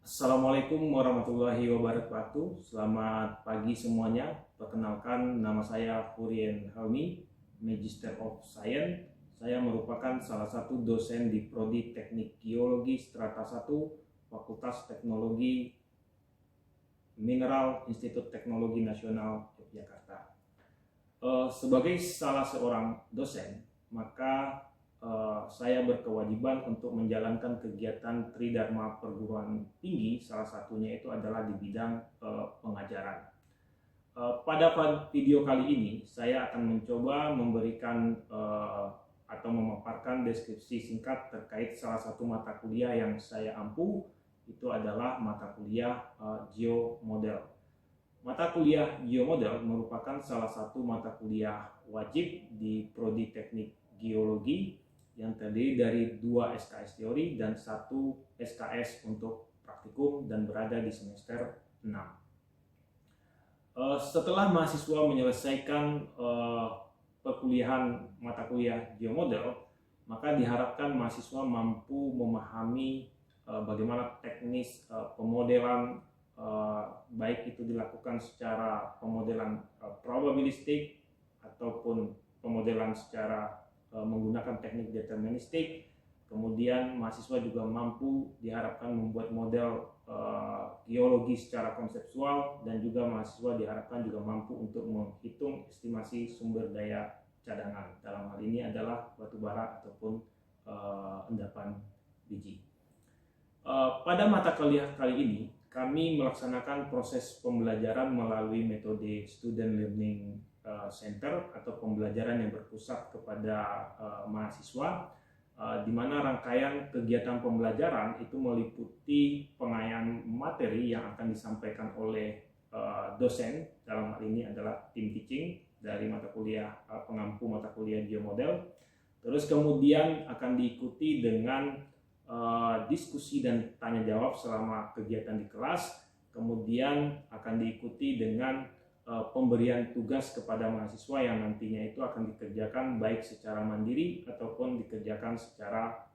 Assalamualaikum warahmatullahi wabarakatuh. Selamat pagi semuanya. Perkenalkan, nama saya Hurien Helmi, Magister of Science. Saya merupakan salah satu dosen di Prodi Teknik Geologi Strata 1, Fakultas Teknologi Mineral Institut Teknologi Nasional Yogyakarta. Sebagai salah seorang dosen, maka saya berkewajiban untuk menjalankan kegiatan Tridharma perguruan tinggi, salah satunya itu adalah di bidang pengajaran. Pada video kali ini saya akan mencoba memberikan atau memaparkan deskripsi singkat terkait salah satu mata kuliah yang saya ampu, itu adalah mata kuliah geomodel. Mata kuliah geomodel merupakan salah satu mata kuliah wajib di Prodi Teknik Geologi yang terdiri dari 2 SKS teori dan 1 SKS untuk praktikum dan berada di semester 6. Setelah mahasiswa menyelesaikan perkuliahan mata kuliah geomodel, maka diharapkan mahasiswa mampu memahami bagaimana teknis pemodelan, baik itu dilakukan secara pemodelan probabilistik ataupun pemodelan secara menggunakan teknik deterministik. Kemudian mahasiswa juga mampu diharapkan membuat model geologi secara konseptual, dan juga mahasiswa diharapkan juga mampu untuk menghitung estimasi sumber daya cadangan. Dalam hal ini adalah batu bara ataupun endapan biji. Pada mata kuliah kali ini kami melaksanakan proses pembelajaran melalui metode Student Learning Center atau pembelajaran yang berpusat kepada mahasiswa, di mana rangkaian kegiatan pembelajaran itu meliputi pengayaan materi yang akan disampaikan oleh dosen, dalam hal ini adalah tim teaching dari mata kuliah pengampu mata kuliah geomodel. Terus kemudian akan diikuti dengan diskusi dan tanya jawab selama kegiatan di kelas. Kemudian akan diikuti dengan pemberian tugas kepada mahasiswa yang nantinya itu akan dikerjakan baik secara mandiri ataupun dikerjakan secara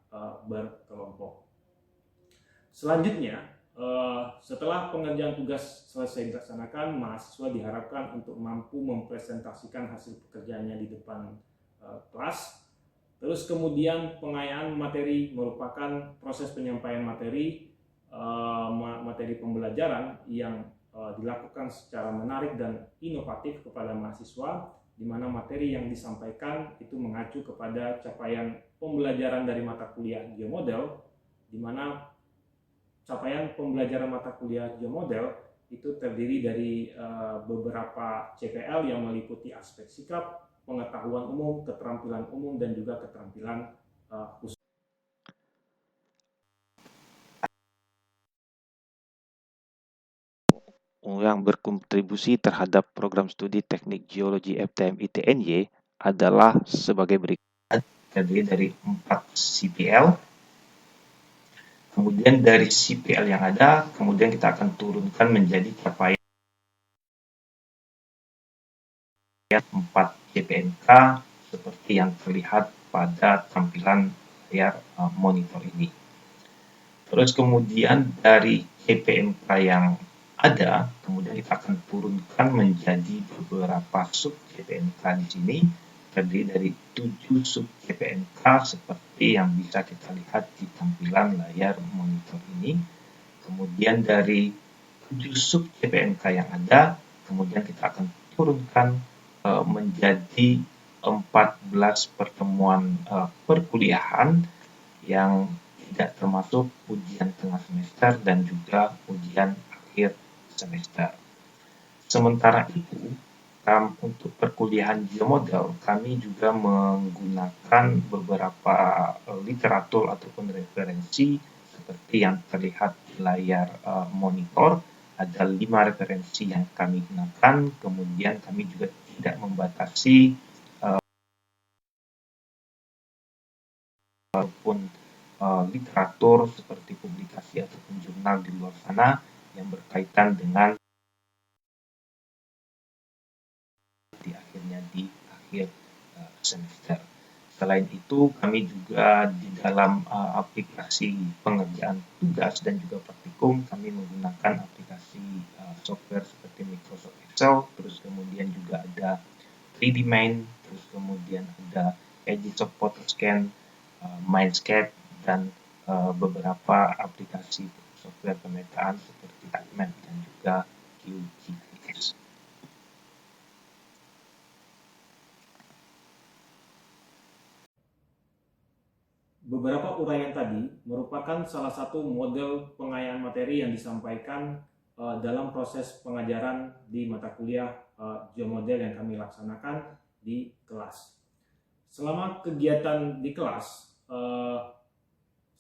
berkelompok. Selanjutnya, setelah pengerjaan tugas selesai dilaksanakan, mahasiswa diharapkan untuk mampu mempresentasikan hasil pekerjaannya di depan kelas. Terus kemudian pengayaan materi merupakan proses penyampaian materi pembelajaran yang dilakukan secara menarik dan inovatif kepada mahasiswa, di mana materi yang disampaikan itu mengacu kepada capaian pembelajaran dari mata kuliah geomodel, di mana capaian pembelajaran mata kuliah geomodel itu terdiri dari beberapa CPL yang meliputi aspek sikap, pengetahuan umum, keterampilan umum, dan juga keterampilan khusus. Yang berkontribusi terhadap program studi teknik geologi FTM ITNY adalah sebagai berikut. Terdiri dari 4 CPL. Kemudian dari CPL yang ada, kemudian kita akan turunkan menjadi capaian 4 CPNK seperti yang terlihat pada tampilan layar monitor ini. Terus kemudian dari CPNK yang ada, kemudian kita akan turunkan menjadi beberapa sub CPNK di sini, terdiri dari 7 sub CPNK seperti yang bisa kita lihat di tampilan layar monitor ini. Kemudian dari 7 sub CPNK yang ada, kemudian kita akan turunkan menjadi 14 pertemuan perkuliahan yang tidak termasuk ujian tengah semester dan juga ujian akhir semester. Sementara itu, untuk perkuliahan geomodel kami juga menggunakan beberapa literatur ataupun referensi seperti yang terlihat di layar monitor. Ada 5 referensi yang kami gunakan, kemudian kami juga tidak membatasi walaupun literatur seperti publikasi ataupun jurnal di luar sana yang berkaitan dengan di akhir semester. Selain itu, kami juga di dalam aplikasi pengerjaan tugas dan juga praktikum kami menggunakan aplikasi software seperti Microsoft Excel, terus kemudian juga ada 3D Main, terus kemudian ada Editor Photoscan, Mindscape, dan beberapa aplikasi software pemetaan seperti Typemap dan juga QGIS. Beberapa uraian tadi merupakan salah satu model pengayaan materi yang disampaikan dalam proses pengajaran di mata kuliah geomodel yang kami laksanakan di kelas. Selama kegiatan di kelas,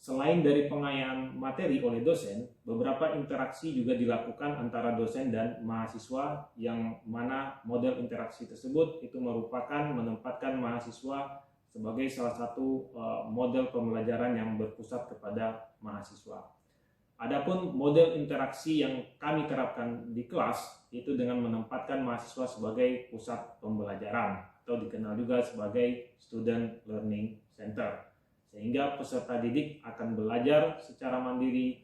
selain dari pengayaan materi oleh dosen, beberapa interaksi juga dilakukan antara dosen dan mahasiswa, yang mana model interaksi tersebut itu merupakan menempatkan mahasiswa sebagai salah satu model pembelajaran yang berpusat kepada mahasiswa. Adapun model interaksi yang kami terapkan di kelas itu dengan menempatkan mahasiswa sebagai pusat pembelajaran atau dikenal juga sebagai Student Learning Center, sehingga peserta didik akan belajar secara mandiri,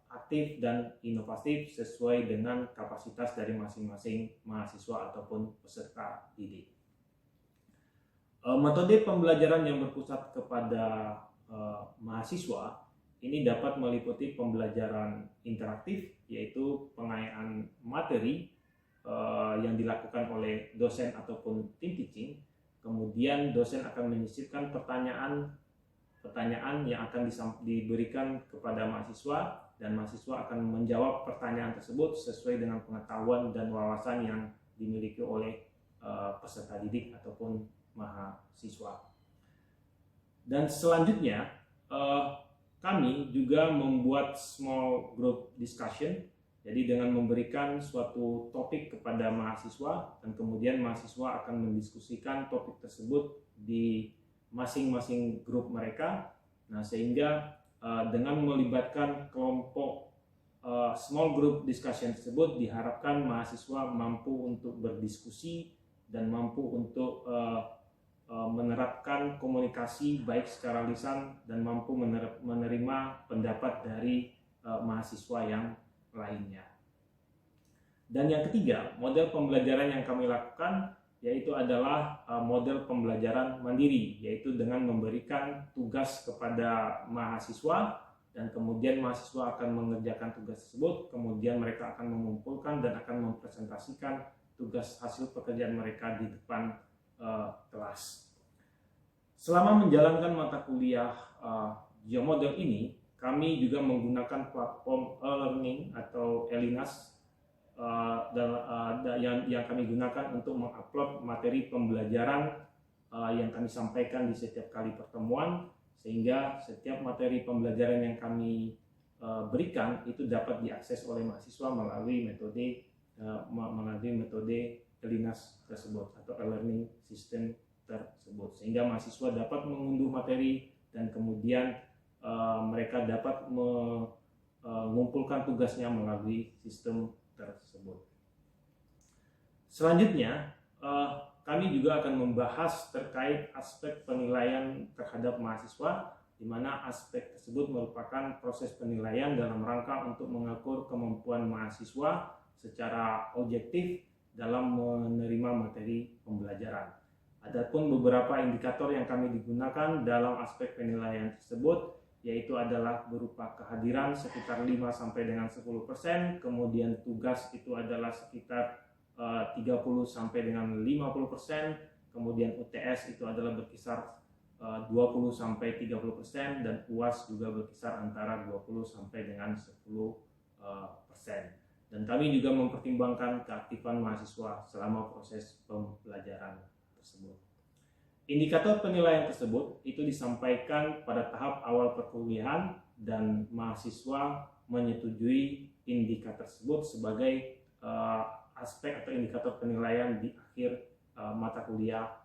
aktif dan inovatif sesuai dengan kapasitas dari masing-masing mahasiswa ataupun peserta didik. Metode pembelajaran yang berpusat kepada mahasiswa ini dapat meliputi pembelajaran interaktif, yaitu pengayaan materi yang dilakukan oleh dosen ataupun tim teaching. Kemudian dosen akan menyisipkan pertanyaan yang akan diberikan kepada mahasiswa, dan mahasiswa akan menjawab pertanyaan tersebut sesuai dengan pengetahuan dan wawasan yang dimiliki oleh peserta didik ataupun mahasiswa. Dan selanjutnya kami juga membuat small group discussion, jadi dengan memberikan suatu topik kepada mahasiswa dan kemudian mahasiswa akan mendiskusikan topik tersebut di masing-masing grup mereka. Nah, sehingga dengan melibatkan kelompok small group discussion tersebut diharapkan mahasiswa mampu untuk berdiskusi dan mampu untuk menerapkan komunikasi baik secara lisan dan mampu menerima pendapat dari mahasiswa yang lainnya. Dan yang ketiga, model pembelajaran yang kami lakukan yaitu adalah model pembelajaran mandiri, yaitu dengan memberikan tugas kepada mahasiswa dan kemudian mahasiswa akan mengerjakan tugas tersebut, kemudian mereka akan mengumpulkan dan akan mempresentasikan tugas hasil pekerjaan mereka di depan kelas. Selama menjalankan mata kuliah geomodel ini, kami juga menggunakan platform e-learning atau Elinas yang kami gunakan untuk mengupload materi pembelajaran yang kami sampaikan di setiap kali pertemuan, sehingga setiap materi pembelajaran yang kami berikan itu dapat diakses oleh mahasiswa melalui metode Elinas tersebut atau e-learning system tersebut, sehingga mahasiswa dapat mengunduh materi dan kemudian mereka dapat mengumpulkan tugasnya melalui sistem tersebut. Selanjutnya, kami juga akan membahas terkait aspek penilaian terhadap mahasiswa, di mana aspek tersebut merupakan proses penilaian dalam rangka untuk mengukur kemampuan mahasiswa secara objektif dalam menerima materi pembelajaran. Adapun beberapa indikator yang kami digunakan dalam aspek penilaian tersebut yaitu adalah berupa kehadiran sekitar 5 sampai dengan 10%, kemudian tugas itu adalah sekitar 30 sampai dengan 50%, kemudian UTS itu adalah berkisar 20 sampai 30%, dan UAS juga berkisar antara 20 sampai dengan 10%. Dan kami juga mempertimbangkan keaktifan mahasiswa selama proses pembelajaran tersebut. Indikator penilaian tersebut itu disampaikan pada tahap awal perkuliahan dan mahasiswa menyetujui indikator tersebut sebagai aspek atau indikator penilaian di akhir mata kuliah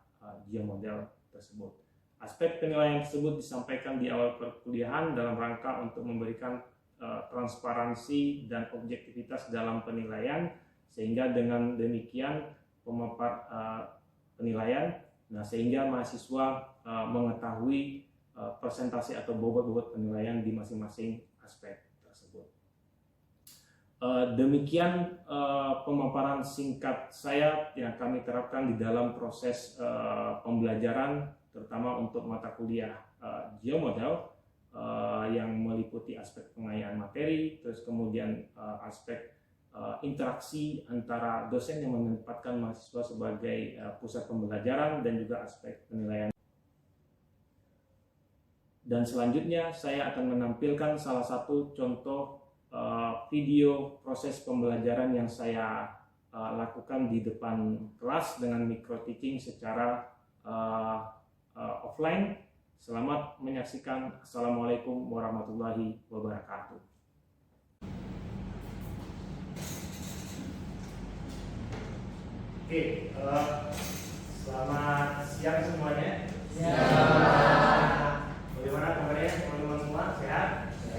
geomodel tersebut. Aspek penilaian tersebut disampaikan di awal perkuliahan dalam rangka untuk memberikan transparansi dan objektivitas dalam penilaian, sehingga dengan demikian pemapar penilaian, sehingga mahasiswa mengetahui presentasi atau bobot-bobot penilaian di masing-masing aspek tersebut. Demikian pemaparan singkat saya yang kami terapkan di dalam proses pembelajaran, terutama untuk mata kuliah geomodel yang meliputi aspek pengayaan materi, terus kemudian aspek interaksi antara dosen yang menempatkan mahasiswa sebagai pusat pembelajaran dan juga aspek penilaian. Dan selanjutnya saya akan menampilkan salah satu contoh video proses pembelajaran yang saya lakukan di depan kelas dengan micro teaching secara offline. Selamat menyaksikan. Assalamualaikum warahmatullahi wabarakatuh. Oke, selamat siang semuanya. Bagaimana kabarnya teman-teman semua? Sehat?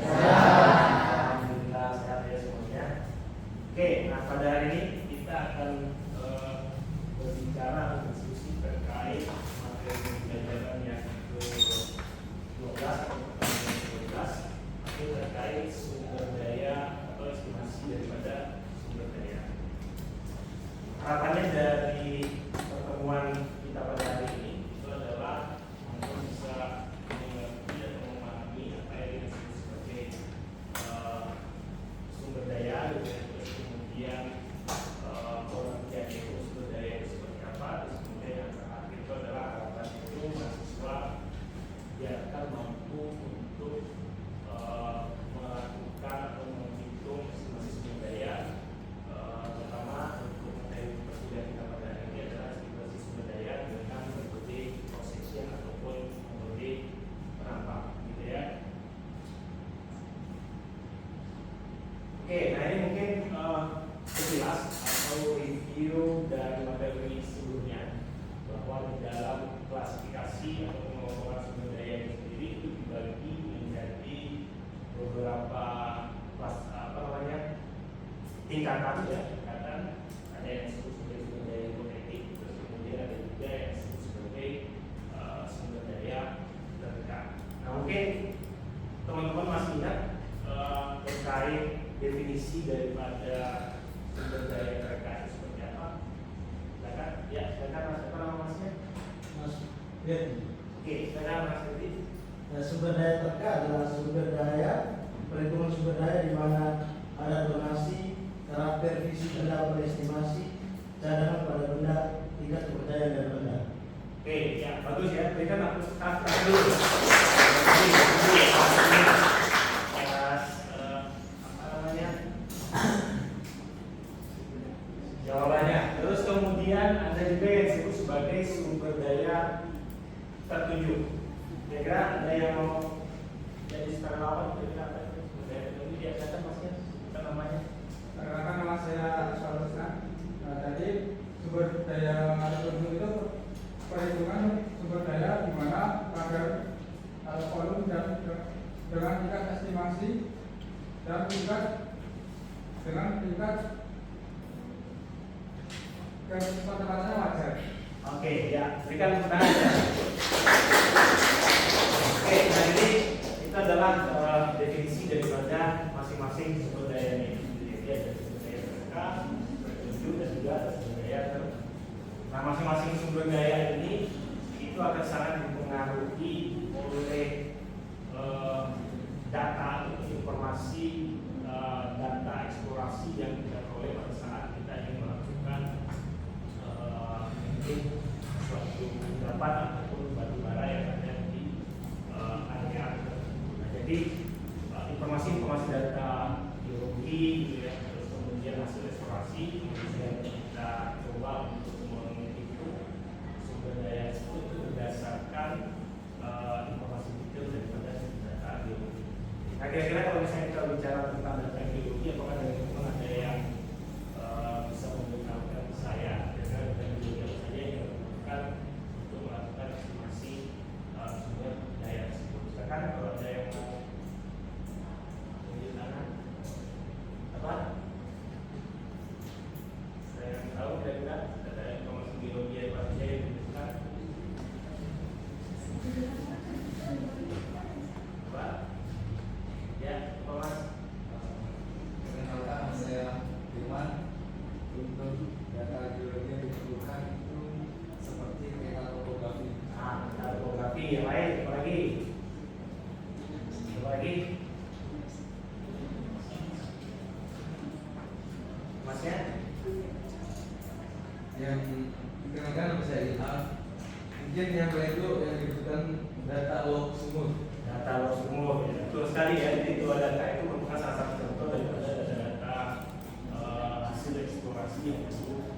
Alhamdulillah sehat ya semuanya. Oke, nah pada hari ini kita akan berbicara atau diskusi terkait materi pembelajaran yang ke-12 atau ke-12, itu terkait sumber daya atau estimasi daripada sumber daya. Harapannya dari pertemuan kita pada hari ini itu adalah untuk bisa mengerti dan memahami apa yang disebut sebagai sumber daya, terus kemudian pengertian itu sumber daya itu seperti apa, terus kemudian yang terakhir itu adalah harapan itu mahasiswa diharapkan mampu untuk melakukan atau menghitung estimasi sumber daya, terutama untuk materi perkuliahan kita pada hari ini adalah estimasi sumber daya dengan metode cross section ataupun metode penampang, gitu ya. Oke, nah ini mungkin sekilas atau review dari materi sebelumnya, bahwa di dalam klasifikasi atau pengelompokan sumber daya itu sendiri itu dibagi menjadi beberapa tingkatan ya, tingkatan. Ada yang disebut sebagai sumber daya hipotetik, terus kemudian ada juga yang disebut sebagai sumber daya terdekat. Nah mungkin teman-teman masih ingat terkait definisi daripada sumber daya terdekat itu seperti apa? Silakan, ya silakan Mas, apa nama Masnya? Mas Firdi. Oke, silakan Mas Firdi. Sumber daya terdekat adalah sumber daya, perhitungan sumber daya di mana ada donasi, karakter fisik benda atau estimasi, cadangan pada benda, tingkat kepercayaan dan benda. Oke, ya bagus ya. Berikan aku start dulu. Apa namanya? Jawabannya. Terus kemudian ada juga yang disebut sebagai sumber daya tertuju. Kira-kira ada yang mau jadi sukarelawan? Kira-kira apa itu? Sumber daya tertuju diajarkan Masnya? Bukan namanya? Perkenalkan nama saya Salusna. Tadi sumber daya tertuju itu perhitungan sumber daya di mana kadar volume dan dengan tingkat estimasi dan tingkat dengan tingkat kecepatannya wajar. Oke, ya. Berikan tepuk tangan ya. Oke, nah ini itu adalah definisi daripada masing-masing sumber daya ini. Jadi ada sumber daya terdekat, tertuju, dan juga ada sumber daya tertuju. Nah, masing-masing sumber daya ini itu akan sangat dipengaruhi oleh data atau informasi, data eksplorasi yang kita peroleh pada saat kita ingin melakukan suatu endapan ataupun batu bara yang ada di area tertentu. Nah, jadi informasi-informasi data geologi, gitu ya, terus kemudian hasil eksplorasi, kemudian kita coba untuk menghitung sumber daya tersebut itu berdasarkan informasi detail daripada data geologi. Nah, kira-kira kalau misalnya kita bicara tentang data geologi, apakah dari teman ada yang bisa memberitahukan saya kira-kira data geologi apa saja yang dilakukan untuk melakukan estimasi sumber daya tersebut? Silakan kalau ada yang mau tunjuk tangan. Apa? Saya yang tahu kira-kira data informasi geologi apa saja yang dibutuhkan. sekali ya, jadi dua data itu merupakan salah satu contoh daripada data-data hasil eksplorasi yang perlu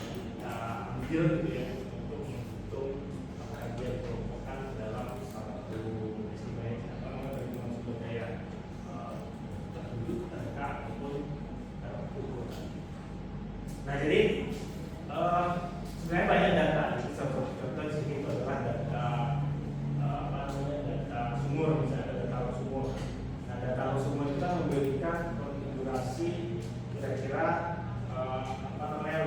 kita ambil gitu ya untuk menghitung kajian perombakan dalam satu estimasi perhitungan sumber daya penduduk terdekat ataupun ukur. Nah jadi sebenarnya banyak data. Contoh di sini itu adalah data data sumur, misalnya data arus sumur. Nah data arus sumur itu memberikan konfigurasi kira-kira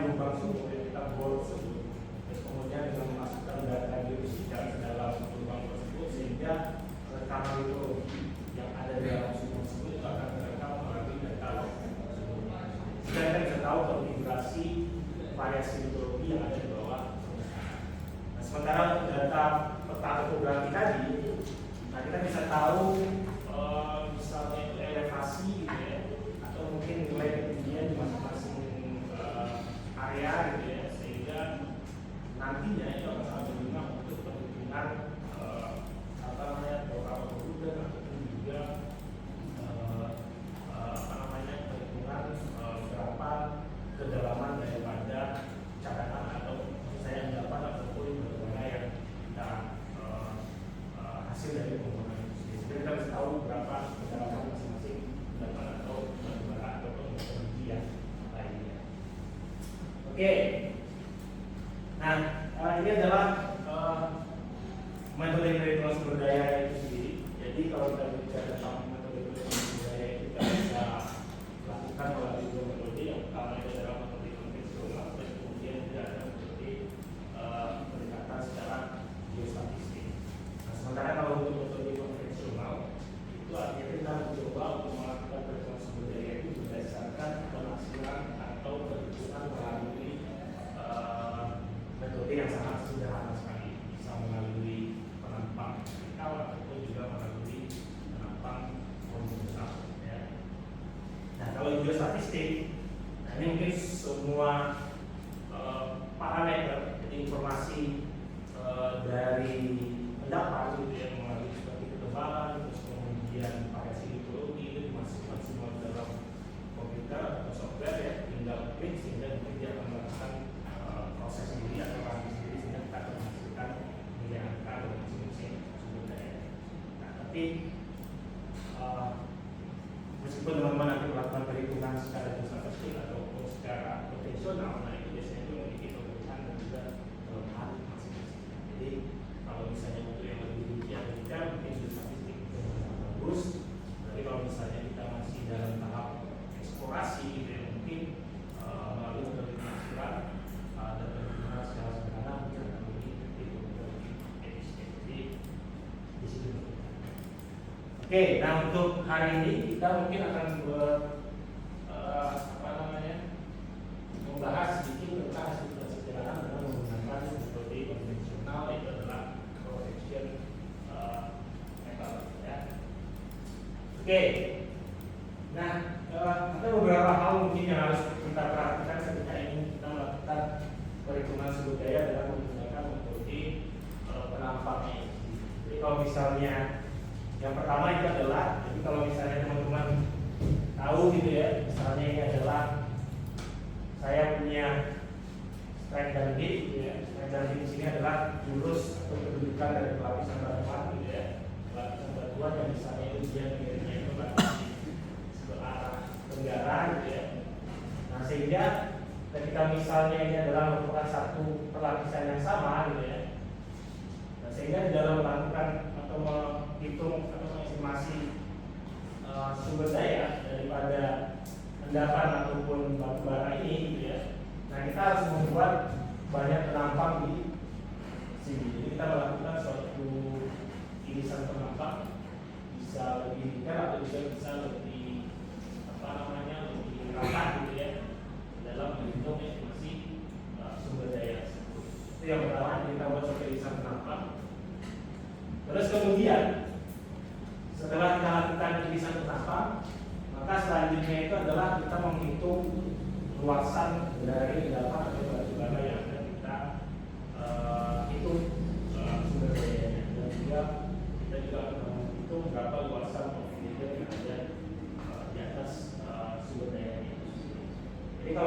lubang sumur yang kita bor tersebut. Terus kemudian kita memasukkan data geofisika ke dalam lubang tersebut sehingga rekaman hidrologi yang ada di dalam sumur tersebut itu akan terekam melalui data sumur. Sehingga kita bisa tahu konfigurasi variasi hidrologi yang ada di bawah. Nah, sementara data peta topografi tadi, nah kita bisa tahu misalnya itu elevasi gitu ya, atau mungkin nilai ketinggian di masing-masing area gitu ya, sehingga nantinya itu akan sangat berguna untuk perhitungan total produk ataupun juga perhitungan berapa kedalaman daripada cadangan atau misalnya endapan ataupun bagaimana yang kita hasil dari pembangunan itu sendiri. Jadi kita bisa tahu berapa kedalaman masing-masing endapan atau bagaimana ataupun energi yang lainnya. Oke. Nah, ini adalah metode perhitungan sumber daya itu sendiri. Jadi kalau kita bicara tentang metode perhitungan sumber daya, kita bisa lakukan melalui dua metode. Yang pertama itu adalah metode konvensional, dan kemudian juga ada metode pendekatan secara geostatistik. Nah, sementara kalau untuk metode konvensional itu artinya kita mencoba untuk melakukan perhitungan sumber daya itu berdasarkan penafsiran atau perhitungan melalui metode yang sangat sederhana sekali, bisa melalui penampang vertikal ataupun juga melalui penampang horizontal ya. Nah kalau geostatistik, nah ini mungkin semua parameter, jadi informasi dari endapan gitu ya, melalui seperti ketebalan, terus kemudian variasi hidrologi itu dimasukkan semua dalam komputer atau software ya, tinggal klik sehingga nanti dia akan melakukan proses sendiri atau lagi sendiri sehingga kita akan menghasilkan nilai angka dari masing-masing sumber daya. Nah tapi meskipun teman-teman nanti melakukan perhitungan secara geostatistik ataupun secara konvensional, nah itu biasanya itu memiliki kelebihan dan juga kelemahan masing-masing. Jadi kalau misalnya untuk yang lebih detail mungkin geostatistik itu sangat bagus. Tapi kalau misalnya kita masih dalam tahap eksplorasi gitu ya, mungkin melalui metode penafsiran dan perhitungan secara sederhana mungkin akan lebih efektif untuk lebih efisien. Jadi di situ. Oke, nah untuk hari ini kita mungkin akan membahas sedikit tentang hasil perjalanan dengan menggunakan metode konvensional, itu adalah projection method ya. Oke, nah ada beberapa hal mungkin yang harus kita perhatikan ketika ingin kita melakukan perhitungan sumber daya dengan menggunakan metode penampangnya. Jadi kalau misalnya yang pertama itu adalah, jadi kalau misalnya teman-teman tahu gitu ya, misalnya ini adalah saya punya strike dan hit gitu ya. Strike dan hit di sini adalah jurus atau kedudukan dari lapisan batuan gitu ya. Lapisan batuan yang misalnya itu dia kirinya itu ke arah tenggara gitu ya. Nah sehingga ketika misalnya ini adalah merupakan satu perlapisan yang sama gitu ya. Nah sehingga di dalam melakukan atau menghitung atau mengestimasi sumber daya daripada endapan ataupun batu bara ini gitu ya. Nah kita harus membuat banyak penampang di sini. Jadi kita melakukan suatu irisan penampang, bisa lebih detail atau juga bisa lebih lebih rapat gitu ya dalam menghitung estimasi sumber daya tersebut. Itu yang pertama, kita buat suatu irisan penampang. Terus kemudian setelah kita lakukan irisan penampang, maka selanjutnya itu adalah kita menghitung luasan dari endapan atau batu bara yang akan kita hitung sumber dayanya, dan juga kita juga akan menghitung berapa luasan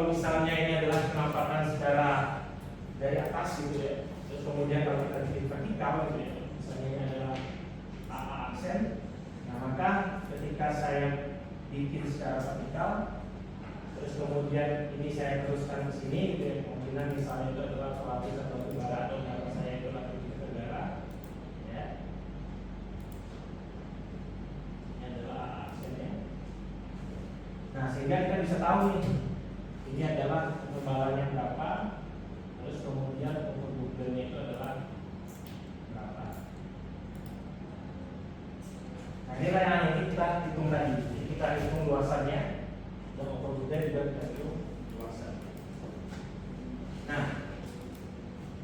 kalau misalnya ini adalah penampakan secara dari atas gitu ya, terus kemudian kalau kita bikin vertikal gitu ya, misalnya ini adalah AA aksen, nah maka ketika saya bikin secara vertikal, terus kemudian ini saya teruskan ke sini gitu ya, kemungkinan misalnya itu adalah pelapis atau bara atau nama saya itu adalah negara ya, ini adalah AA aksennya. Nah sehingga kita bisa tahu nih, ini adalah ketebalannya berapa, terus kemudian untuk Google-nya itu adalah berapa. Nah inilah yang nanti kita hitung tadi. Jadi kita hitung luasannya, dan untuk Google juga kita hitung luasan. Nah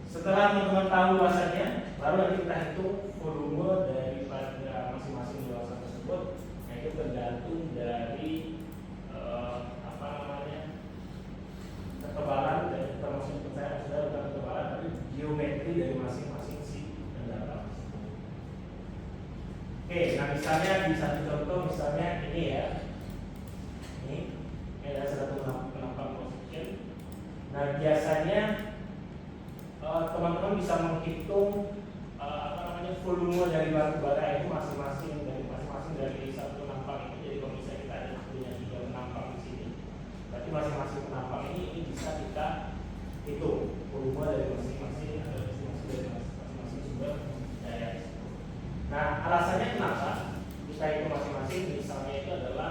setelah teman-teman tahu luasannya, baru nanti kita hitung volume daripada masing-masing luasan tersebut. Nah itu tergantung dari ketebalan dari termasuk saya sudah bukan ketebalan tapi geometri dari masing-masing si data. Oke, nah misalnya di satu contoh misalnya ini ya, ini adalah satu penampang position. Nah biasanya teman-teman bisa menghitung volume dari batu bara itu masing-masing dari satu penampang ini. Jadi kalau misalnya kita ada punya 3 penampang di sini, berarti masing-masing penampang ini bisa kita hitung volume dari masing-masing atau dari masing-masing sumber daya. Nah alasannya kenapa kita hitung masing-masing, misalnya itu adalah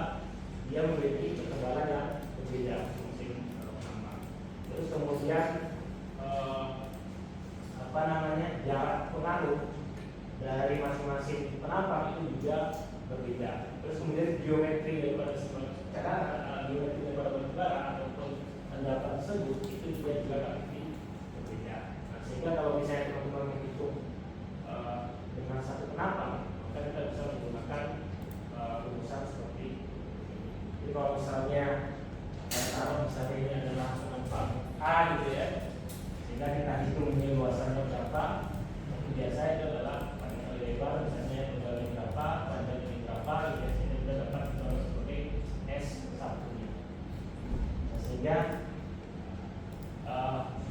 dia memiliki ketebalan yang berbeda masing-masing penampang. Terus kemudian jarak pengaruh dari masing-masing penampang itu juga berbeda. Terus kemudian geometri daripada geometri daripada batu bara ataupun endapan tersebut itu juga berbeda. Nah, sehingga kalau misalnya teman-teman menghitung dengan satu penampang, maka kita bisa menggunakan rumusan seperti ini. Jadi kalau misalnya misalnya ini adalah penampang A gitu ya, sehingga kita hitung ini luasannya berapa. Biasa itu adalah panjang kali lebar, misalnya lebarnya berapa, panjang ini berapa, biasanya kita dapat sebagai S1 nya. Nah, sehingga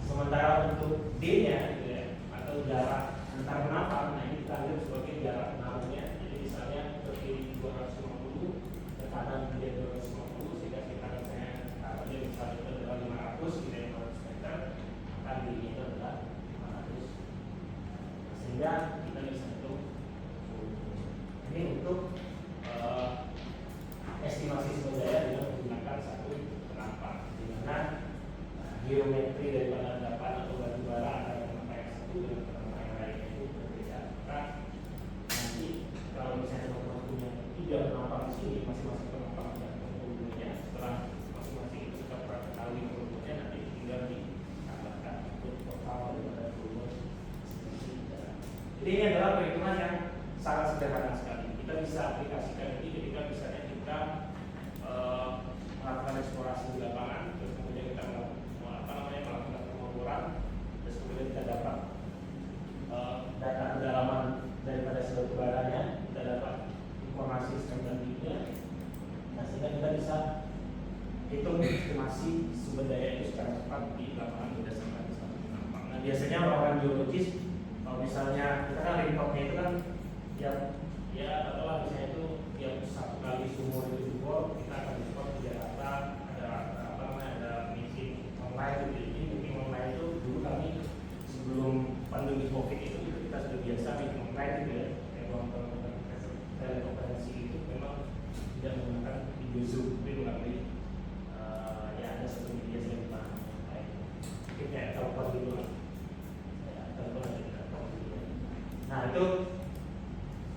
sementara untuk D nya gitu ya, atau jarak antar penampang, nah ini kita ambil sebagai jarak pengaruhnya. Jadi misalnya ke kiri 250, ke kanan dia 250, sehingga kita misalnya kalau dia misalnya itu adalah 500 gitu ya, 500 meter, maka D nya itu adalah 500. Sehingga kita bisa hitung ini untuk estimasi sumber daya dengan menggunakan satu penampang, di mana geometri daripada endapan atau batu bara antara penampang yang satu dengan penampang yang lainnya itu berbeda. Maka nanti kalau misalnya teman-teman punya 3 penampang di sini, masing-masing penampang dan volumenya, setelah masing-masing itu kita ketahui volumenya, nanti tinggal ditambahkan untuk total daripada volume. Jadi ini adalah perhitungan yang sangat sederhana sekali. Kita bisa aplikasikan ini ketika misalnya kita melakukan eksplorasi di lapangan, terus kemudian kita melakukan pengukuran, terus kemudian kita dapat data kedalaman daripada batu baranya, kita dapat informasi standarnya. Nah, sehingga kita bisa hitung estimasi sumber daya itu secara cepat di lapangan berdasarkan satu penampang. Nah, biasanya orang geologis kalau misalnya kita kan reportnya itu kan ya katakanlah misalnya itu yang 1 kali sumur itu dibor, kita akan report di Jakarta ada meeting online gitu. Jadi meeting online itu dulu kami sebelum pandemi COVID itu kita sudah biasa meeting online gitu ya, kayak telekonferensi itu memang tidak menggunakan video Zoom, tapi melalui ya ada satu media yang dipahami online, mungkin kayak telepon gitu lah, telepon. Nah itu,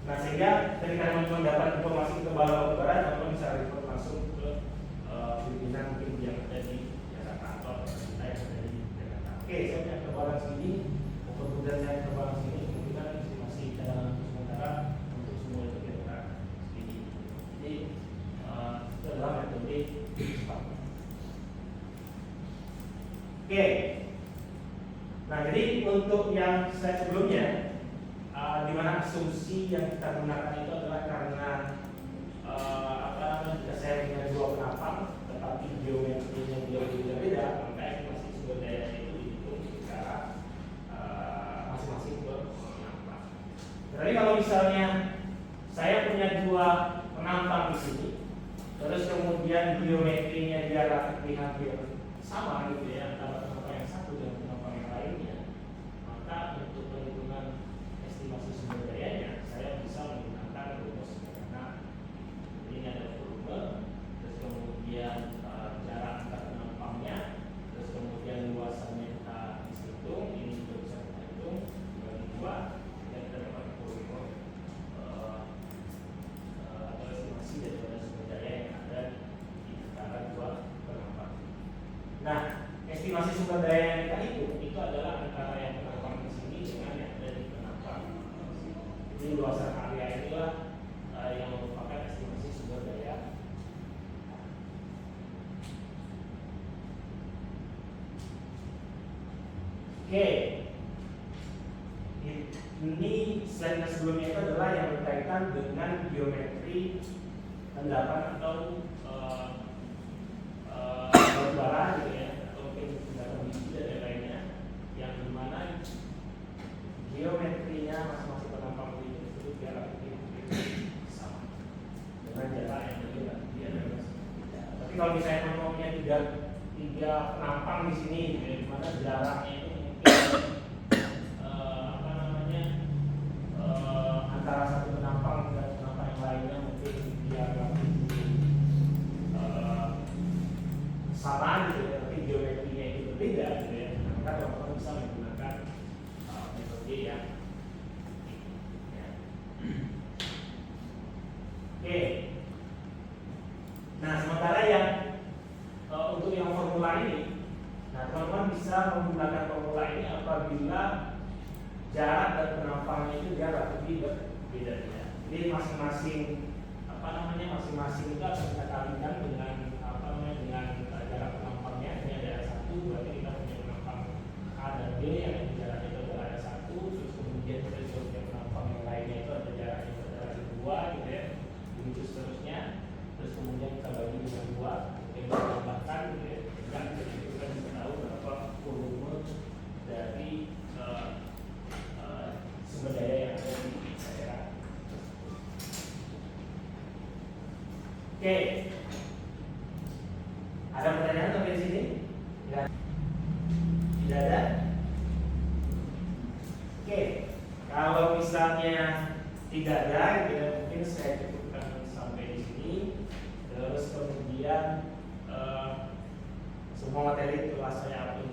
sehingga ketika teman-teman dapat informasi ketebalan batu bara, teman-teman bisa report langsung ke pimpinan mungkin yang ada di Jakarta atau kita yang ada di Jakarta. Oke, saya punya ketebalan segini, kemudian saya ketebalan segini, kemungkinan estimasi dalam sementara untuk semua itu kira-kira segini. Jadi itu adalah metode cepat. Oke, nah jadi untuk yang slide sebelumnya, di mana asumsi yang kita gunakan itu adalah karena jika saya punya 2 penampang tetapi geometrinya dia berbeda-beda, saya punya dua penampang di sini, terus kemudian geometrinya dia relatif hampir sama gitu ya antara penampang yang satu dan penampang yang lainnya, maka untuk perhitungan estimasi sumber dayanya saya bisa menggunakan rumus sederhana. Ini ada volume, terus kemudian jarak antar penampangnya, terus kemudian luasannya kita hitung, ini juga bisa kita hitung bagi dua, dan kita dapat volume atau estimasi daripada sumber daya yang ada di antara dua penampang. Nah, estimasi sumber daya yang kita hitung itu adalah antara yang penampang di sini dengan yang ada di penampang. Ini luasan area inilah yang merupakan estimasi sumber daya. Oke, ini slide sebelumnya itu adalah yang berkaitan dengan geometri endapan atau batubara gitu ya, atau endapan biji dan lain-lainnya, yang dimana geometrinya masing-masing penampang biji itu dia relatif sama dengan jarak yang berbeda. Tapi kalau misalnya ngomongnya tiga penampang di sini, di mana jaraknya itu antara satu penampang dan penampang yang lainnya mungkin dia relatif sama gitu ya, tapi geometrinya itu berbeda gitu ya, maka teman-teman bisa menggunakan metode yang ya. Oke. Nah, sementara yang untuk yang formula ini, nah teman-teman bisa menggunakan formula ini apabila jarak dan penampangnya itu dia relatif berbeda ya. Jadi masing-masing masing-masing itu akan kita kalikan dengan dengan jarak penampangnya. Ini ada satu, berarti kita punya penampang A dan B yang jaraknya itu adalah ada satu, terus kemudian kita juga punya penampang yang lainnya itu ada jaraknya itu adalah dua gitu ya, begitu seterusnya. Terus kemudian kita bagi dengan dua, kita tambahkan gitu ya, dan kita bisa tahu berapa volume dari sumber daya yang ada di daerah. Oke, ada pertanyaan sampai di sini? Tidak ada? Oke, kalau misalnya tidak ada, ya mungkin saya cukupkan sampai di sini. Terus kemudian semua materi telah saya upload